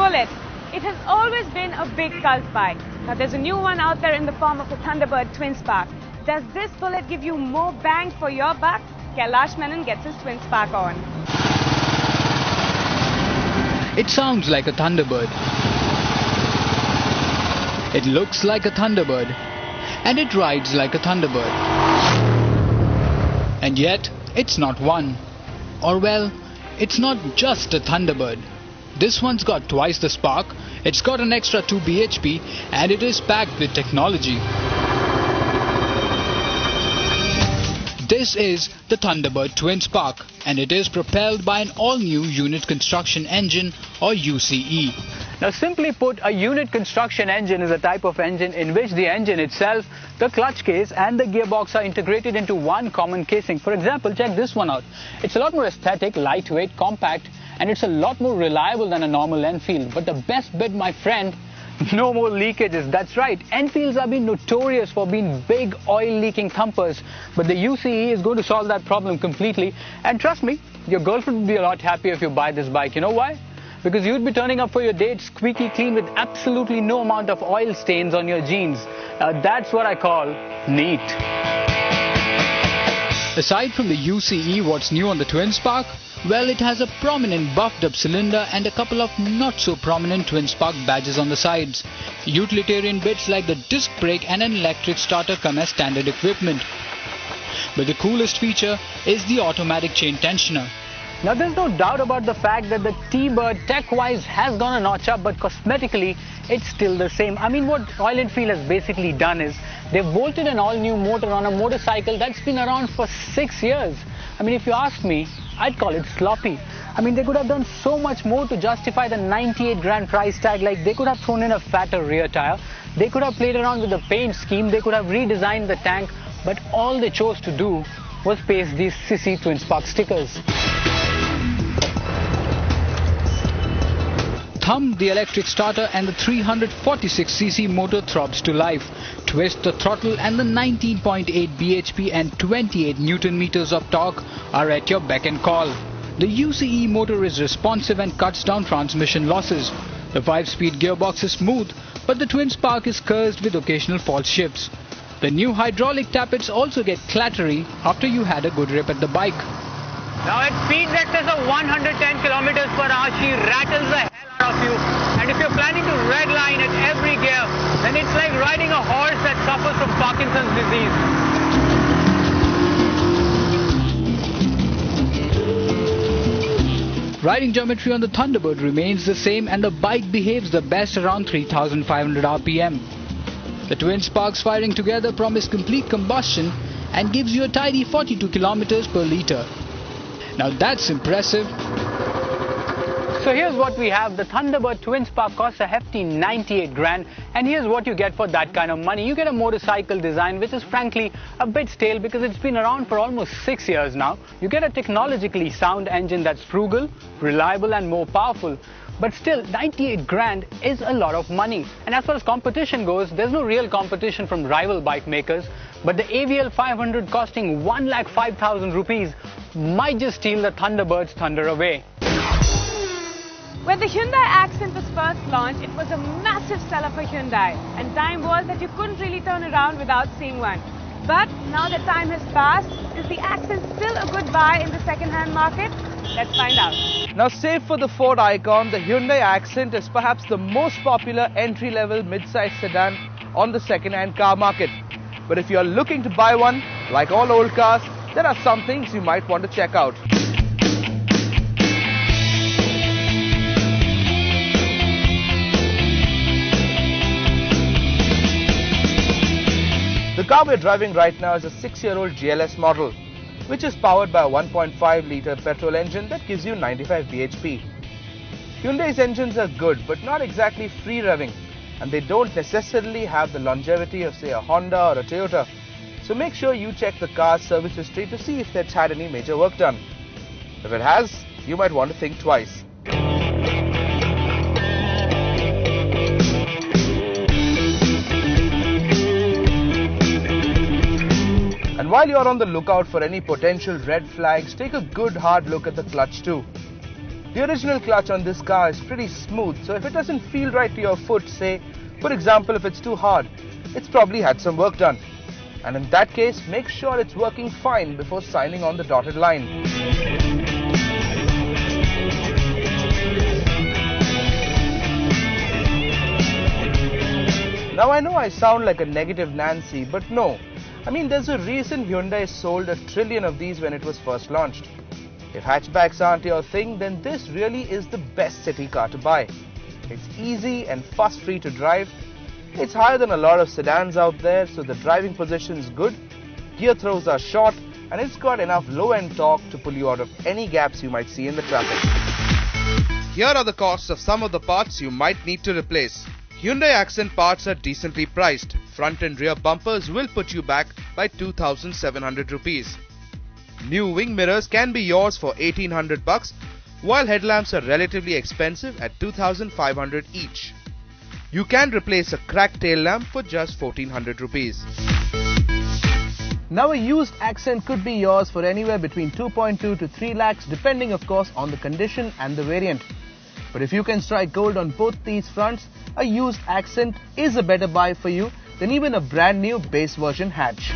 Bullet. It has always been a big cult bike. Now there's a new one out there in the form of the Thunderbird Twin Spark. Does this Bullet give you more bang for your buck? Kailash Menon gets his Twin Spark on. It sounds like a Thunderbird. It looks like a Thunderbird. And it rides like a Thunderbird. And yet, it's not one. Or well, it's not just a Thunderbird. This one's got twice the spark, it's got an extra 2 bhp, and it is packed with technology. This is the Thunderbird Twin Spark, and it is propelled by an all-new unit construction engine, or UCE. Now, simply put, a unit construction engine is a type of engine in which the engine itself, the clutch case and the gearbox are integrated into one common casing. For example, check this one out. It's a lot more aesthetic, lightweight, compact, and it's a lot more reliable than a normal Enfield. But the best bit, my friend, no more leakages. That's right, Enfields have been notorious for being big oil-leaking thumpers. But the UCE is going to solve that problem completely. And trust me, your girlfriend will be a lot happier if you buy this bike. You know why? Because you'd be turning up for your date squeaky clean with absolutely no amount of oil stains on your jeans. That's what I call neat. Aside from the UCE, what's new on the Twin Spark? Well, it has a prominent buffed up cylinder and a couple of not so prominent Twin Spark badges on the sides. Utilitarian bits like the disc brake and an electric starter come as standard equipment. But the coolest feature is the automatic chain tensioner. Now, there's no doubt about the fact that the T-Bird tech-wise has gone a notch up, but cosmetically, it's still the same. I mean, what Royal Enfield has basically done is they've bolted an all-new motor on a motorcycle that's been around for 6 years. I mean, if you ask me, I'd call it sloppy. I mean, they could have done so much more to justify the 98 grand price tag. Like, they could have thrown in a fatter rear tire. They could have played around with the paint scheme. They could have redesigned the tank. But all they chose to do was paste these sissy Twin Spark stickers. Thumb the electric starter and the 346cc motor throbs to life. Twist the throttle and the 19.8 bhp and 28 Newton meters of torque are at your beck and call. The UCE motor is responsive and cuts down transmission losses. The 5-speed gearbox is smooth, but the Twin Spark is cursed with occasional false shifts. The new hydraulic tappets also get clattery after you had a good rip at the bike. Now, at speeds excess of 110 kilometers per hour, she rattles the hell out of you. And if you're planning to redline at every gear, then it's like riding a horse that suffers from Parkinson's disease. Riding geometry on the Thunderbird remains the same, and the bike behaves the best around 3,500 RPM. The Twin Sparks firing together promise complete combustion and gives you a tidy 42 kilometers per litre. Now that's impressive. So here's what we have. The Thunderbird Twin Spark costs a hefty 98 grand, and here's what you get for that kind of money. You get a motorcycle design which is frankly a bit stale because it's been around for almost 6 years now. You get a technologically sound engine that's frugal, reliable and more powerful. But still, 98 grand is a lot of money. And as far as competition goes, there's no real competition from rival bike makers. But the AVL 500 costing 1,05,000 rupees might just steal the Thunderbird's thunder away. When the Hyundai Accent was first launched, it was a massive seller for Hyundai. And time was that you couldn't really turn around without seeing one. But now that time has passed, is the Accent still a good buy in the second-hand market? Let's find out. Now, save for the Ford Icon, the Hyundai Accent is perhaps the most popular entry-level mid-size sedan on the second-hand car market. But if you're looking to buy one, like all old cars, there are some things you might want to check out. The car we're driving right now is a 6-year-old GLS model, which is powered by a 1.5-litre petrol engine that gives you 95 bhp. Hyundai's engines are good, but not exactly free revving, and they don't necessarily have the longevity of, say, a Honda or a Toyota. So make sure you check the car's service history to see if it's had any major work done. If it has, you might want to think twice. And while you're on the lookout for any potential red flags, take a good hard look at the clutch too. The original clutch on this car is pretty smooth, so if it doesn't feel right to your foot, say, for example, if it's too hard, it's probably had some work done. And in that case, make sure it's working fine before signing on the dotted line. Now I know I sound like a negative Nancy, but no. I mean, there's a reason Hyundai sold 1 trillion of these when it was first launched. If hatchbacks aren't your thing, then this really is the best city car to buy. It's easy and fuss-free to drive. It's higher than a lot of sedans out there, so the driving position is good. Gear throws are short, and it's got enough low-end torque to pull you out of any gaps you might see in the traffic. Here are the costs of some of the parts you might need to replace. Hyundai Accent parts are decently priced. Front and rear bumpers will put you back by 2,700 rupees. New wing mirrors can be yours for 1,800 bucks, while headlamps are relatively expensive at 2,500 each. You can replace a cracked tail lamp for just 1,400 rupees. Now a used Accent could be yours for anywhere between 2.2 to 3 lakhs, depending of course on the condition and the variant. But if you can strike gold on both these fronts, a used Accent is a better buy for you than even a brand new base version hatch.